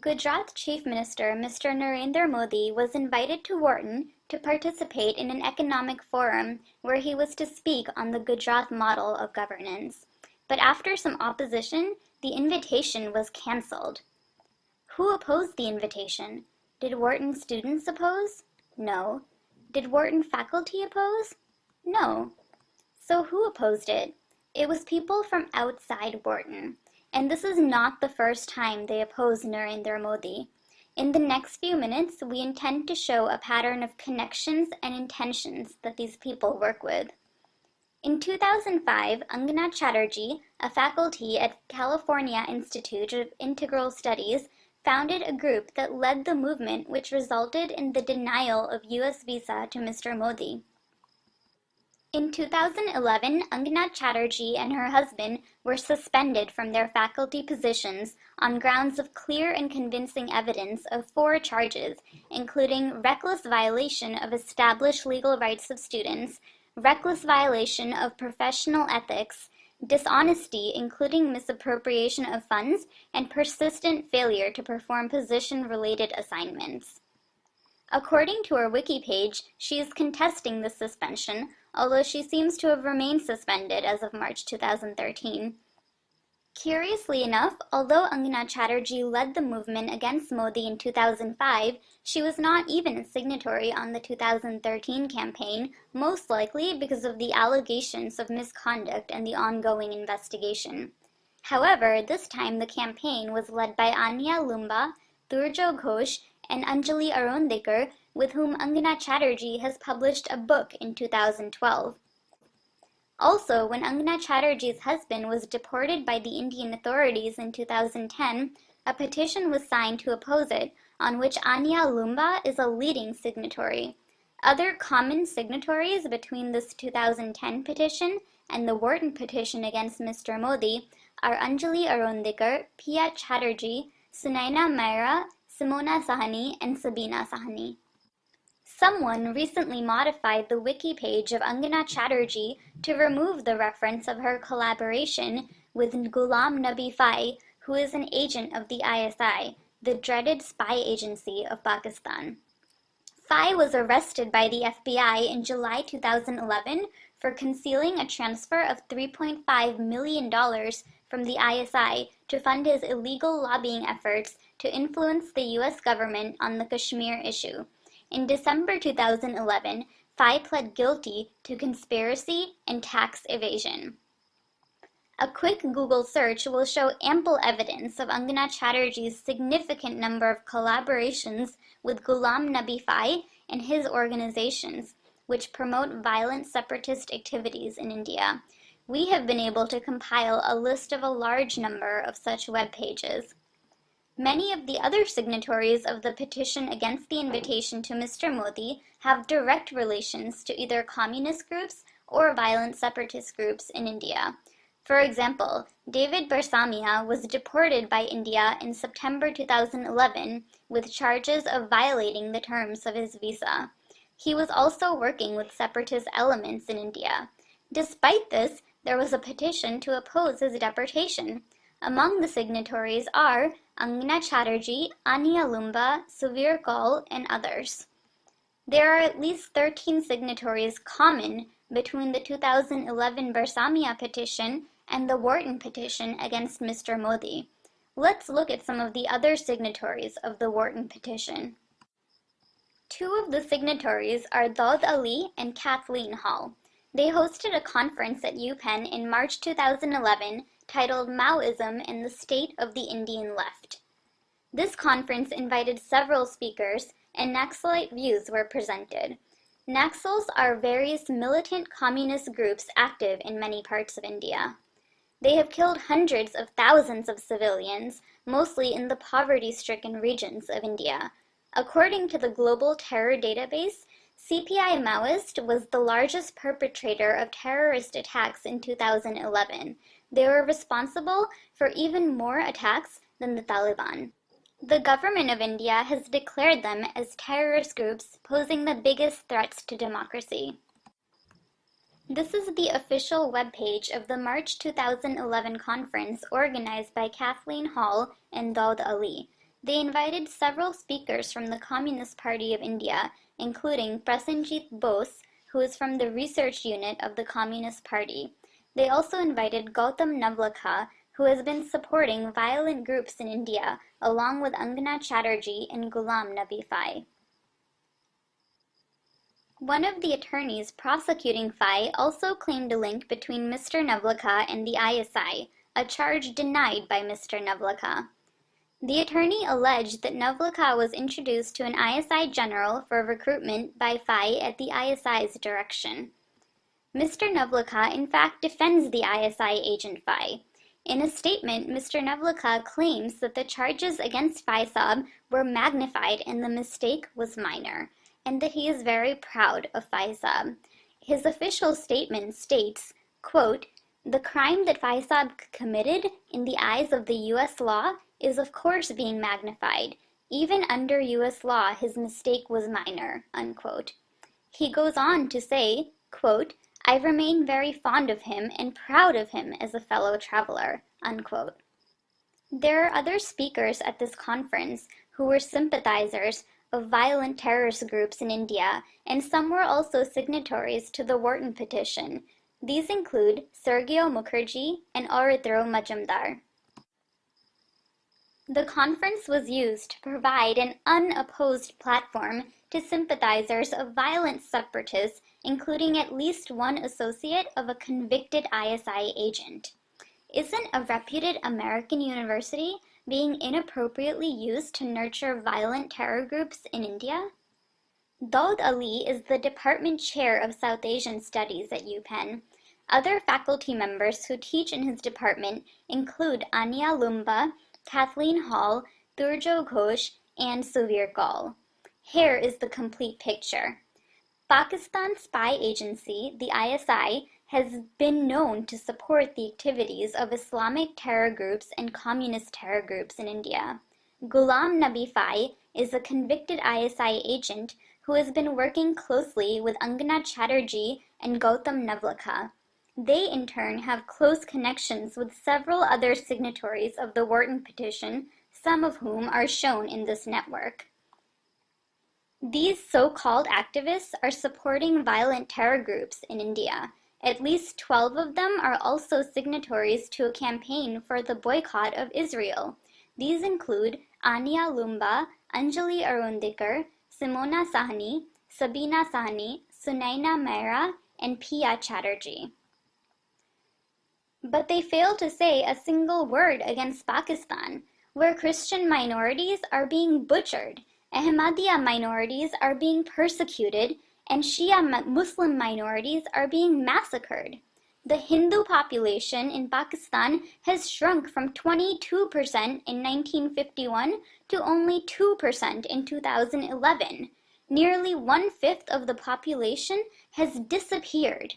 Gujarat Chief Minister Mr. Narendra Modi was invited to Wharton to participate in an economic forum where he was to speak on the Gujarat model of governance. But after some opposition, the invitation was cancelled. Who opposed the invitation? Did Wharton students oppose? No. Did Wharton faculty oppose? No. So who opposed it? It was people from outside Wharton. And this is not the first time they oppose Narendra Modi. In the next few minutes, we intend to show a pattern of connections and intentions that these people work with. In 2005, Angana Chatterjee, a faculty at California Institute of Integral Studies, founded a group that led the movement which resulted in the denial of US visa to Mr. Modi. In 2011, Angana Chatterjee and her husband were suspended from their faculty positions on grounds of clear and convincing evidence of 4 charges, including reckless violation of established legal rights of students, reckless violation of professional ethics, dishonesty including misappropriation of funds, and persistent failure to perform position-related assignments. According to her wiki page, she is contesting the suspension, although she seems to have remained suspended as of March 2013. Curiously enough, although Angana Chatterjee led the movement against Modi in 2005, she was not even a signatory on the 2013 campaign, most likely because of the allegations of misconduct and the ongoing investigation. However, this time the campaign was led by Anya Lumba, Durjo Ghosh, and Anjali Arundekar, with whom Angana Chatterjee has published a book in 2012. Also, when Angana Chatterjee's husband was deported by the Indian authorities in 2010, a petition was signed to oppose it, on which Anya Lumba is a leading signatory. Other common signatories between this 2010 petition and the Wharton petition against Mr. Modi are Anjali Arundekar, Pia Chatterjee, Sunaina Mehra, Simona Sahni, and Sabina Sahni. Someone recently modified the wiki page of Angana Chatterjee to remove the reference of her collaboration with Ghulam Nabi Fai, who is an agent of the ISI, the dreaded spy agency of Pakistan. Fai was arrested by the FBI in July 2011 for concealing a transfer of $3.5 million from the ISI to fund his illegal lobbying efforts to influence the U.S. government on the Kashmir issue. In December 2011, Fai pled guilty to conspiracy and tax evasion. A quick Google search will show ample evidence of Angana Chatterjee's significant number of collaborations with Ghulam Nabi Fai and his organizations, which promote violent separatist activities in India. We have been able to compile a list of a large number of such web pages. Many of the other signatories of the petition against the invitation to Mr. Modi have direct relations to either communist groups or violent separatist groups in India. For example, David Barsamia was deported by India in September 2011 with charges of violating the terms of his visa. He was also working with separatist elements in India. Despite this, there was a petition to oppose his deportation. Among the signatories are Angana Chatterjee, Anya Lumba, Suvir Kaul, and others. There are at least 13 signatories common between the 2011 Barsamia petition and the Wharton petition against Mr. Modi. Let's look at some of the other signatories of the Wharton petition. 2 of the signatories are Daud Ali and Kathleen Hall. They hosted a conference at UPenn in March 2011 titled Maoism and the State of the Indian Left. This conference invited several speakers, and Naxalite views were presented. Naxals are various militant communist groups active in many parts of India. They have killed hundreds of thousands of civilians, mostly in the poverty-stricken regions of India. According to the Global Terror Database, CPI Maoist was the largest perpetrator of terrorist attacks in 2011. They were responsible for even more attacks than the Taliban. The government of India has declared them as terrorist groups posing the biggest threats to democracy. This is the official webpage of the March 2011 conference organized by Kathleen Hall and Daud Ali. They invited several speakers from the Communist Party of India, including Prasenjit Bose, who is from the research unit of the Communist Party. They also invited Gautam Navlakha, who has been supporting violent groups in India, along with Angana Chatterjee and Ghulam Nabi Fai. One of the attorneys prosecuting Fai also claimed a link between Mr. Navlakha and the ISI, a charge denied by Mr. Navlakha. The attorney alleged that Navlakha was introduced to an ISI general for recruitment by Fai at the ISI's direction. Mr. Navlakha in fact defends the ISI agent Fai. In a statement, Mr. Navlakha claims that the charges against Faisab were magnified and the mistake was minor, and that he is very proud of Faisab. His official statement states, quote, "The crime that Faisab committed in the eyes of the U.S. law is of course being magnified. Even under U.S. law, his mistake was minor," unquote. He goes on to say, quote, "I remain very fond of him and proud of him as a fellow traveler," unquote. There are other speakers at this conference who were sympathizers of violent terrorist groups in India, and some were also signatories to the Wharton petition. These include Sergio Mukherjee and Auritro Majumdar. The conference was used to provide an unopposed platform to sympathizers of violent separatists, including at least one associate of a convicted ISI agent. Isn't a reputed American university being inappropriately used to nurture violent terror groups in India? Daud Ali is the department chair of South Asian Studies at UPenn. Other faculty members who teach in his department include Anya Lumba, Kathleen Hall, Durjo Ghosh, and Suvir Kaul. Here is the complete picture. Pakistan's spy agency, the ISI, has been known to support the activities of Islamic terror groups and communist terror groups in India. Ghulam Nabi Fai is a convicted ISI agent who has been working closely with Angana Chatterjee and Gautam Navlakha. They, in turn, have close connections with several other signatories of the Wharton petition, some of whom are shown in this network. These so-called activists are supporting violent terror groups in India. At least 12 of them are also signatories to a campaign for the boycott of Israel. These include Anya Lumba, Anjali Arundikar, Simona Sahni, Sabina Sahni, Sunaina Mehra, and Pia Chatterjee. But they fail to say a single word against Pakistan, where Christian minorities are being butchered, Ahmadiyya minorities are being persecuted, and Shia Muslim minorities are being massacred. The Hindu population in Pakistan has shrunk from 22% in 1951 to only 2% in 2011. Nearly 1/5 of the population has disappeared.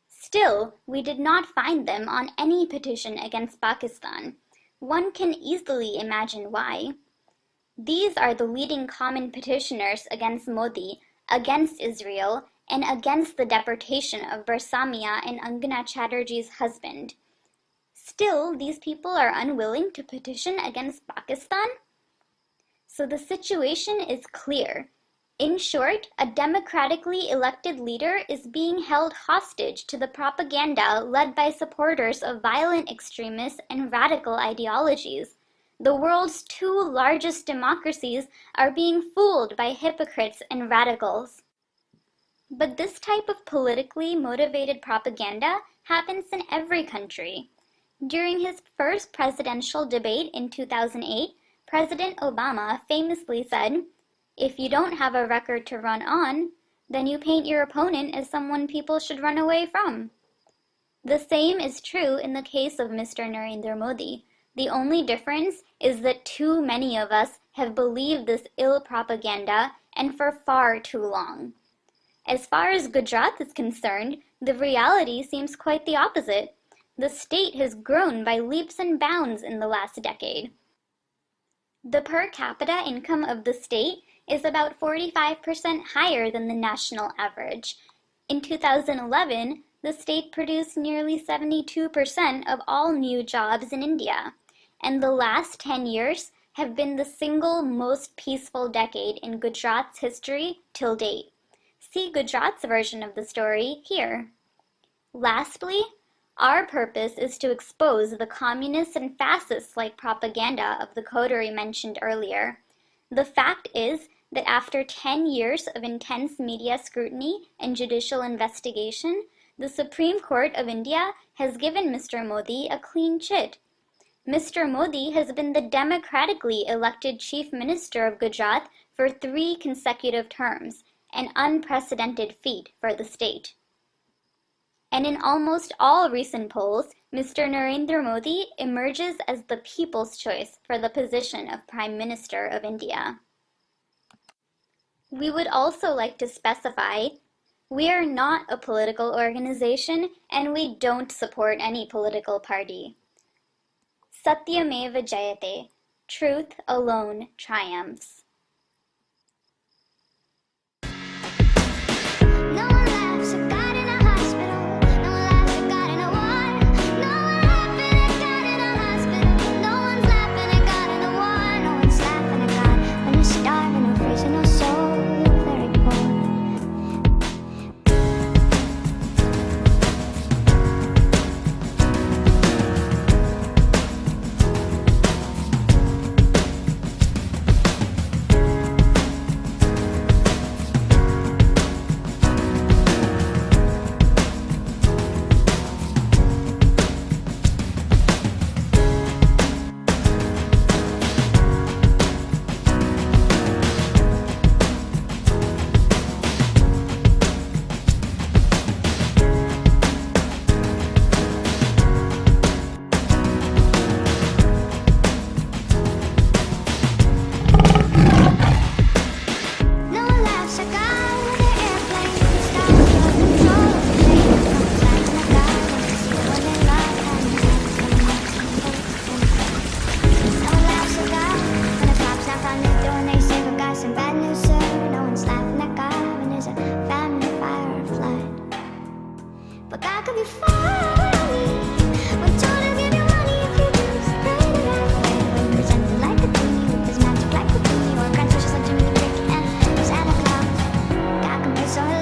Still, we did not find them on any petition against Pakistan. One can easily imagine why. These are the leading common petitioners against Modi, against Israel, and against the deportation of Barsamia and Angana Chatterjee's husband. Still, these people are unwilling to petition against Pakistan? So the situation is clear. In short, a democratically elected leader is being held hostage to the propaganda led by supporters of violent extremists and radical ideologies. The world's two largest democracies are being fooled by hypocrites and radicals. But this type of politically motivated propaganda happens in every country. During his first presidential debate in 2008, President Obama famously said, "If you don't have a record to run on, then you paint your opponent as someone people should run away from." The same is true in the case of Mr. Narendra Modi. The only difference is that too many of us have believed this ill propaganda and for far too long. As far as Gujarat is concerned, the reality seems quite the opposite. The state has grown by leaps and bounds in the last decade. The per capita income of the state is about 45% higher than the national average. In 2011, the state produced nearly 72% of all new jobs in India, and the last 10 years have been the single most peaceful decade in Gujarat's history till date. See Gujarat's version of the story here. Lastly, our purpose is to expose the communist and fascist-like propaganda of the coterie mentioned earlier. The fact is that after 10 years of intense media scrutiny and judicial investigation, the Supreme Court of India has given Mr. Modi a clean chit. Mr. Modi has been the democratically elected Chief Minister of Gujarat for 3 consecutive terms, an unprecedented feat for the state. And in almost all recent polls, Mr. Narendra Modi emerges as the people's choice for the position of Prime Minister of India. We would also like to specify, we are not a political organization and we don't support any political party. Satyameva Jayate, truth alone triumphs. So